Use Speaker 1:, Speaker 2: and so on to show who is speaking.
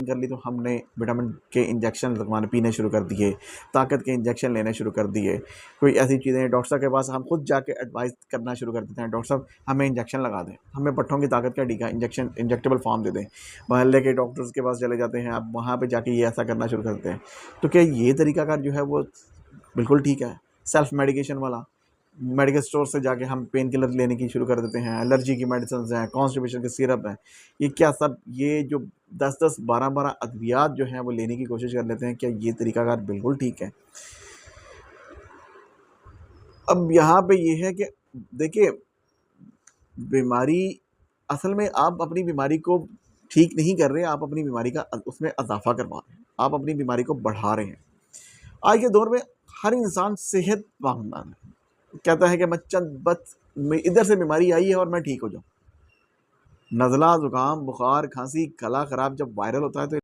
Speaker 1: کر لی تو ہم نے وٹامن کے انجیکشن لگوانے پینے شروع کر دیے، طاقت کے انجیکشن لینے شروع کر دیے، کوئی ایسی چیزیں ڈاکٹر صاحب کے پاس ہم خود جا کے ایڈوائز کرنا شروع کر دیتے ہیں، ڈاکٹر صاحب ہمیں انجیکشن لگا دیں، ہمیں پٹھوں کی طاقت کا انجیکشن انجیکٹیبل فارم دے دیں، محلے کے ڈاکٹرز کے پاس چلے جاتے ہیں، اب وہاں پہ جا کے یہ ایسا کرنا شروع کرتے ہیں۔ تو کیا یہ طریقہ کار جو ہے وہ بالکل ٹھیک ہے؟ سیلف میڈیکیشن والا، میڈیکل سٹور سے جا کے ہم پین کلر لینے کی شروع کر دیتے ہیں، الرجی کی میڈیسنز ہیں، کانسٹیپیشن کے سیرپ ہیں، یہ کیا سب یہ جو 10-12 ادویات جو ہیں وہ لینے کی کوشش کر لیتے ہیں، کیا یہ طریقہ کار بالکل ٹھیک ہے؟ اب یہاں پہ یہ ہے کہ دیکھیے، بیماری اصل میں آپ اپنی بیماری کو ٹھیک نہیں کر رہے، آپ اپنی بیماری کا اس میں اضافہ کروا رہے ہیں، آپ اپنی بیماری کو بڑھا رہے ہیں۔ آج کے دور میں ہر انسان صحت مند ہے، کہتا ہے کہ بس ادھر سے بیماری آئی ہے اور میں ٹھیک ہو جاؤں۔ نزلہ، زکام، بخار، کھانسی، گلا خراب جب وائرل ہوتا ہے تو